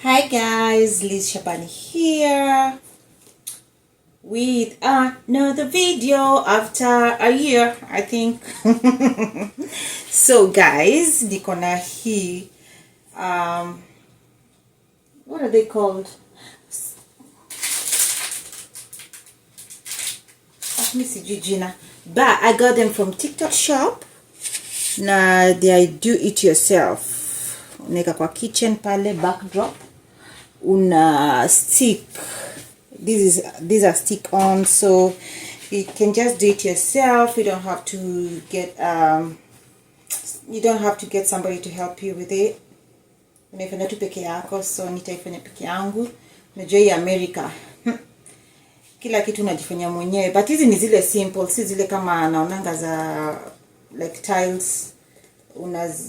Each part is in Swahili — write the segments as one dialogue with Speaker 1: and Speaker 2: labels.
Speaker 1: Hi guys, Liz Shabani here with another video after a year, I think. So guys, niko na hii what are they called? But I got them from TikTok shop. Na they do it yourself. Unaweka kwa kitchen pale backdrop. Una stick. These are stick on, so you can just do it yourself. You don't have to get somebody to help you with it. Unaifanya tu peke yako, so nitaifanya peke yangu. Najua hii America. Kila kitu unajifanya mwenyewe, but hizi ni zile simple, si zile kama naonanga za like tiles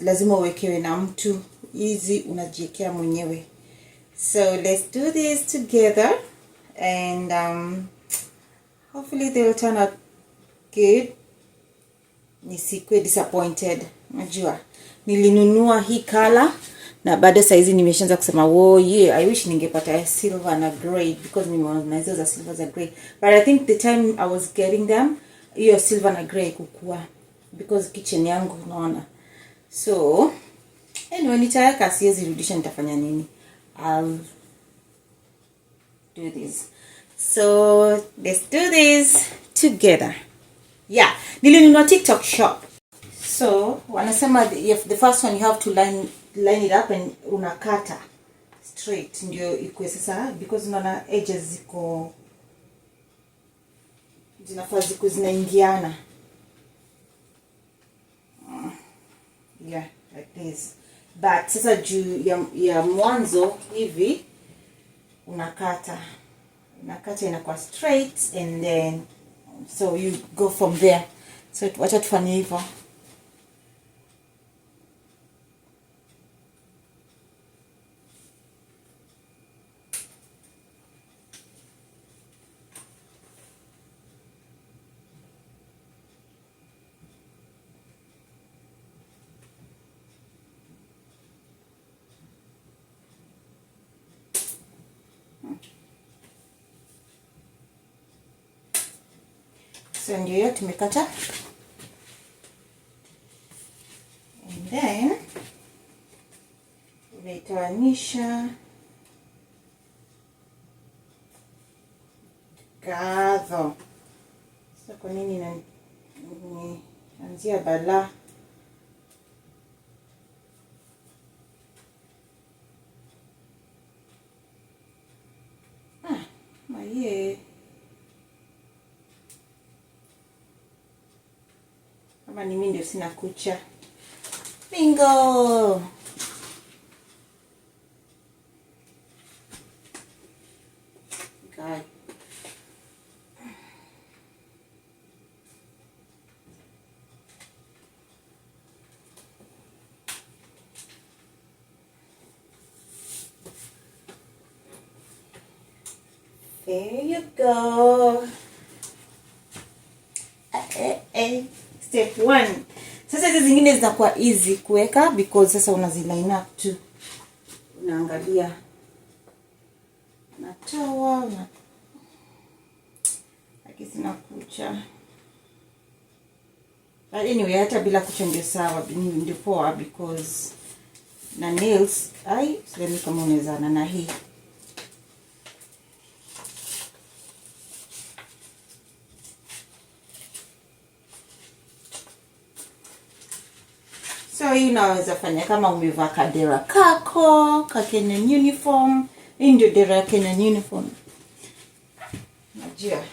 Speaker 1: lazima uwekewe na mtu. Hizi unajiwekea mwenyewe. So let's do this together and hopefully they will turn out good. Nisikwe disappointed. Najua nilinunua hii color na baada saizi nimeshaanza kusema I wish ningepata silver na gray, because nimeona hizo za silver za gray, but I think the time I was getting them hiyo silver na gray kukua because kitchen yangu unaona. So anyway, nitaweka, siwezi rudisha, nitafanya nini? I'll do this. So let's do this together. Yeah, nilinunua TikTok shop. So wanasema the first one you have to line it up and unakata straight ndio ikuwe sasa, because unaona edges ziko zinaingiana. Yeah, like this. But sasa juu ya mwanzo hivi unakata inakuwa straight and then so you go from there. So wacha tufanye hivyo. So ndio tumekata, and then unaitoanisha kadho. Sasa kwa nini anzia bala? Maye kama ni mimi ndio sina kucha. Bingo. God. There you go. Step 1. Sasa hizi zingine zinakuwa easy kuweka because sasa unaziline up tu. Unaangalia. Natoa lakini sina kucha. But anyway, hata bila kucha ndio sawa, ndio poa, because na nails sidhani kama unaweza na hii. So hii unaweza fanya kama umevaa kadera kako, Kenyan uniform. Hii ndio dera ya Kenyan uniform. Najua.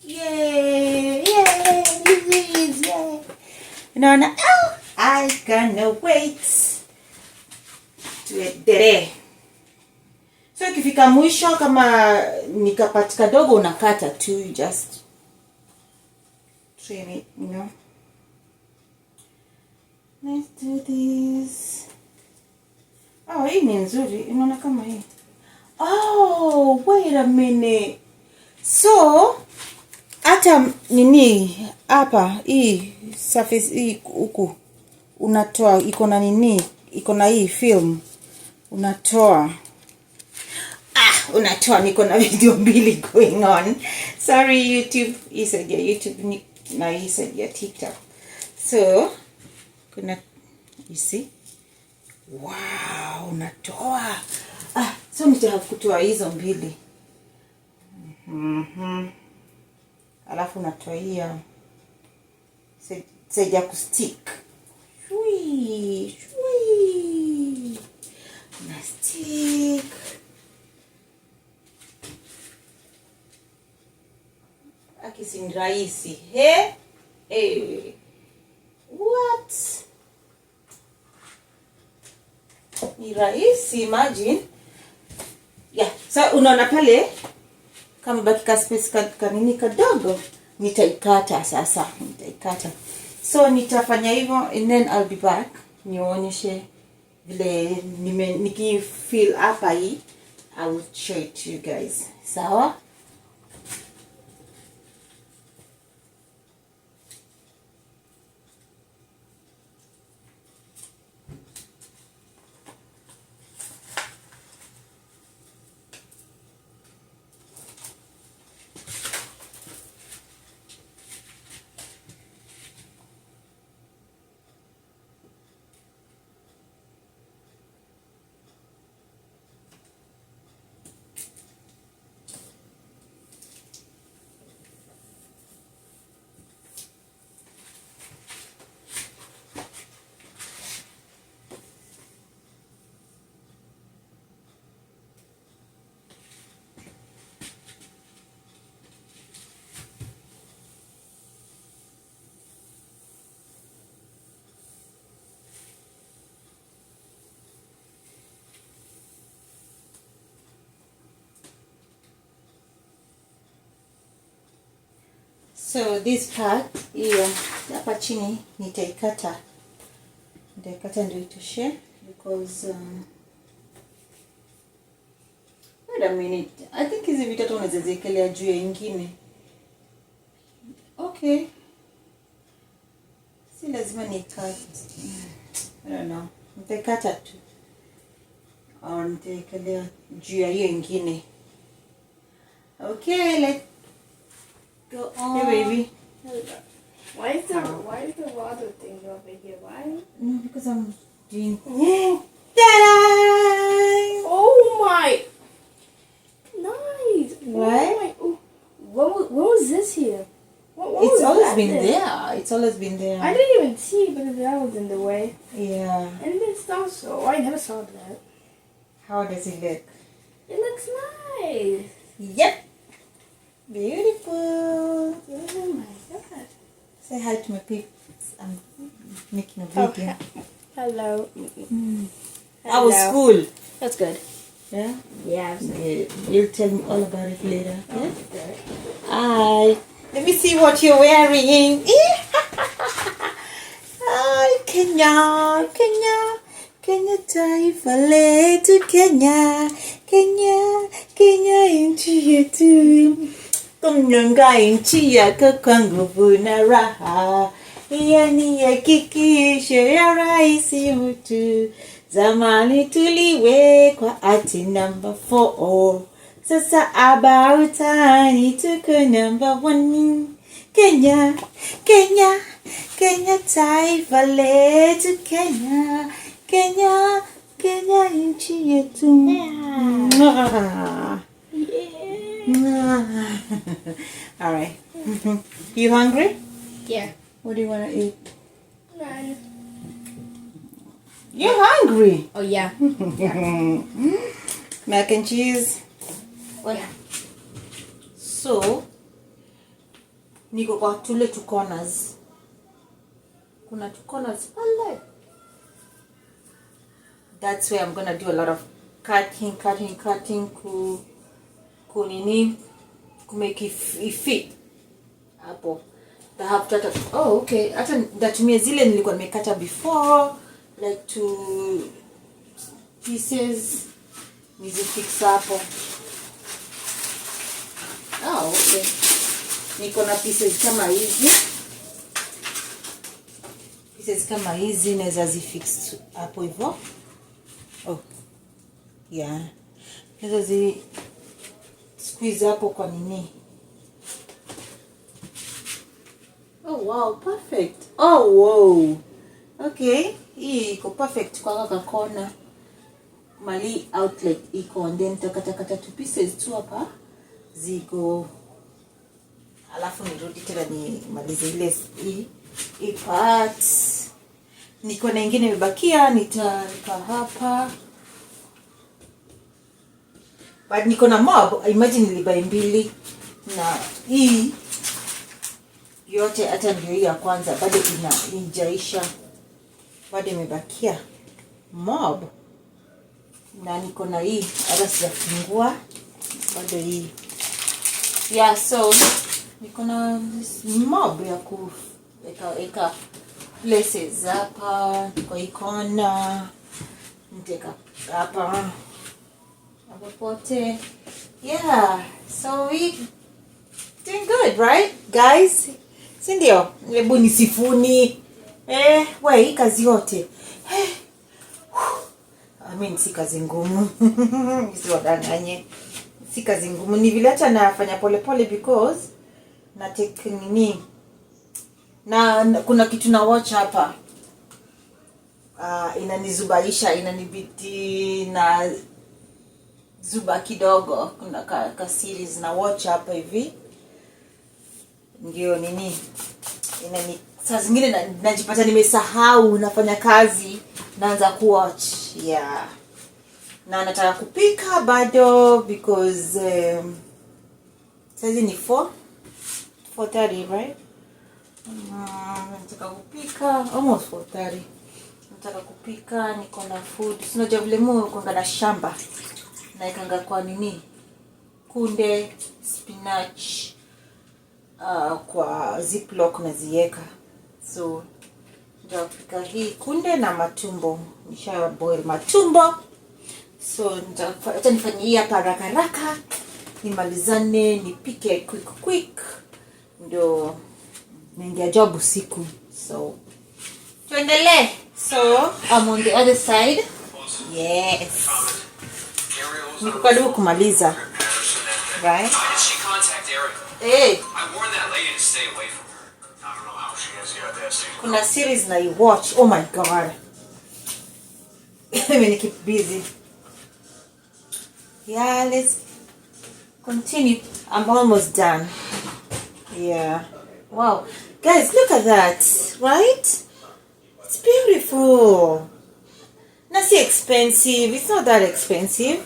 Speaker 1: Yay! Unaona? I cannot wait. Tuendelee. So ikifika mwisho kama nikapatika dogo unakata tu, you just trim it, you know. Let's do this. Oh, hii ni nzuri. Unaona kama hii. Oh, wait a minute. So hata nini hapa hii surface hii huku unatoa iko na nini, iko na hii film unatoa. Unatoa, niko na video mbili going on. Sorry YouTube, he said YouTube na he said TikTok. So kuna, you see, wow, unatoa. So nitaka kutoa hizo mbili. Alafu unatoa hiyo saidia kustick. Shui na stick. Si rahisi. What? Ni rahisi, imagine. Yeah, so unaona pale kama baki ka space kanini kadogo, nitaikata sasa, nitaikata. So nitafanya hivyo and then I'll be back nionyeshe vile nikifeel hapa hii. I will show it to you guys. Sawa? So this part hiyo hapa chini nitaikata ndio itoshe, because wait a minute, I think hizi vitatu unazezekelea juu ya ingine. Okay, si lazima nikate. I don't know, nitaikata tu au nitaekelea juu ya hiyo ingine. Okay, let's go on. Hey baby.
Speaker 2: Why is the water thing over here? Why?
Speaker 1: No, because I'm doing. Ta-da!
Speaker 2: Oh my! Nice.
Speaker 1: What?
Speaker 2: Oh my, when was this here?
Speaker 1: It's always been there. It's always been there.
Speaker 2: I didn't even see because that was in the way.
Speaker 1: Yeah.
Speaker 2: And it's also, I never saw that.
Speaker 1: How does it look?
Speaker 2: It looks nice.
Speaker 1: Yep. Beautiful.
Speaker 2: Oh my god.
Speaker 1: Say hi to my peeps. I'm making a video.
Speaker 2: Okay. Hello.
Speaker 1: How was school?
Speaker 2: That's good.
Speaker 1: Yeah?
Speaker 2: Yeah.
Speaker 1: Good. You'll tell me all about it later. Yeah?
Speaker 2: Good.
Speaker 1: Hi. Let me see what you're wearing. Hi, Kenya. Kenya taifa letu Kenya. Kenya nchi yetu. Kumnyonga nchi yako kwa nguvu na raha. Yani hakikisho ya raisi mtu. Zamani tuliwekwa ati number 4. Sasa about time tuko number 1. Kenya taifa letu Kenya. Kenya nchi yetu. Yeah. All right. You hungry?
Speaker 2: Yeah.
Speaker 1: What do you want to eat?
Speaker 2: None.
Speaker 1: You're hungry.
Speaker 2: Oh yeah.
Speaker 1: Mac and cheese.
Speaker 2: Yeah.
Speaker 1: So, niko kwa tule two corners. Kuna two corners pale. That's where I'm gonna do a lot of cutting kunini kumake it fit hapo. Oh okay, hata ndatumia zile nilikuwa nimekata before, like 2 pieces nizifix hapo. Okay. Niko na pieces kama hizi. Pieces kama hizi naweza zifix hapo hivyo. Yeah. Naweza zi squeeze hapo kwa nini. Wow, perfect. Wow. Okay, hii iko perfect kwa kaka kona. Mali outlet iko, and then takata two pieces tu hapa ziko. Alafu nirudi tena ni malize ile hii part. Niko na nyingine imebakia, nitaweka hapa. But niko na mob, imagine nilibai 2 na hii yote hata ndio hii ya kwanza bado inajaisha. Bado imebakia mob. Na niko na hii hata sijafungua bado hii. Yeah, so niko na mob ya kuweka places hapa kwa ikona. Niteka hapa pote. Yeah, so we doing good, right guys? Si ndio? Hebu nisifuni. Hii kazi yote. Si kazi ngumu. Usiwadanganye. Si kazi ngumu. Ni vile hata nafanya pole because na take nini. Na kuna kitu na watch hapa. Inanizubaisha, inanibidi na zuba kidogo. Kuna ka series na watch hapa hivi. Ndio nini. Saa zingine najipata nimesahau nafanya kazi, naanza kuwatch. Yeah. Na nataka kupika bado because sasa ni 4:30, right? Nataka kupika almost 4:30. Nataka kupika, niko na food. Unajua vile mimi niko na shamba. Naikanga kwa nini? Kunde, spinach, kwa ziplock naziweka. So nitapika hii kunde na matumbo. Nisha boil matumbo. So nitafanya hii hapa haraka. Nimalizane, nipike quick. Ndio ningia job usiku. So tuendelee. So I'm on the other side. Yes. Niko karibu kumaliza. Right? Hey. I warned that lady to stay away from her. I don't know how she has the audacity. Kuna series na you watch. Oh my god. Let me keep busy. Yeah, let's continue. I'm almost done. Yeah. Wow. Guys, look at that. Right? It's beautiful. Not so expensive. It's not that expensive.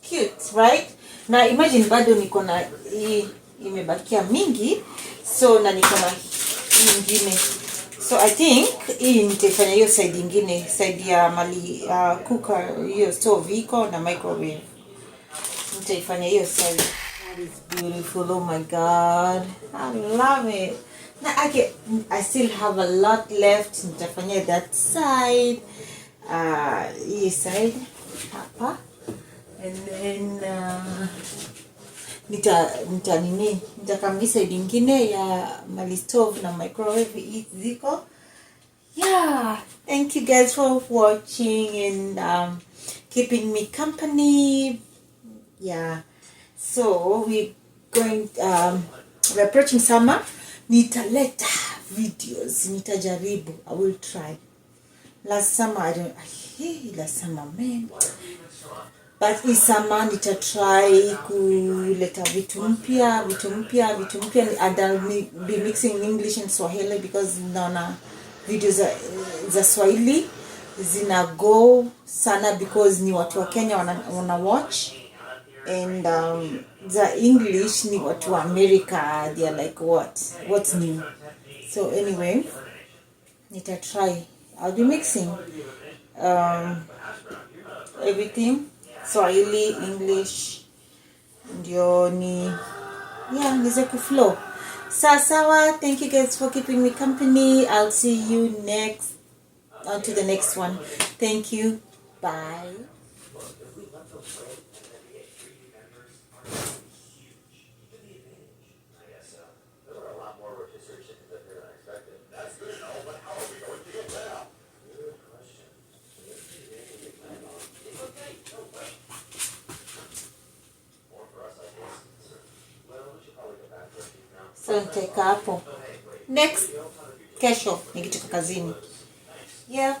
Speaker 1: Cute, right? Na imagine bado niko na hii imebakia mingi, so na niko na hii nyingine. So I think hii nitafanya hiyo side nyingine, side ya mali cooker, hiyo stove iko na microwave. Nitaifanya hiyo side. That is beautiful. Oh my god. I love it. Now I still have a lot left. Nitafanya that side. Hii side hapa. And then nitakamisa nyingine ya mali stove na microwave ziko. Yeah, thank you guys for watching and keeping me company. Yeah, so we're approaching summer. Nitaleta videos, nitajaribu. I will try. Last summer last summer, man. But this summer nita try kuleta vitu mpya and I'll be mixing English and Swahili because naona videos za Swahili zina go sana because ni watu wa Kenya wana watch, and the English ni watu wa America, they are like what's new. So anyway, nita try. I'll be mixing everything, Swahili, English, ndio niweze kuflow. Sawa, thank you guys for keeping me company. I'll see you next on to the next one. Thank you. Bye. So nitaeka hapo. Next kesho nikitoka kazini. Yeah.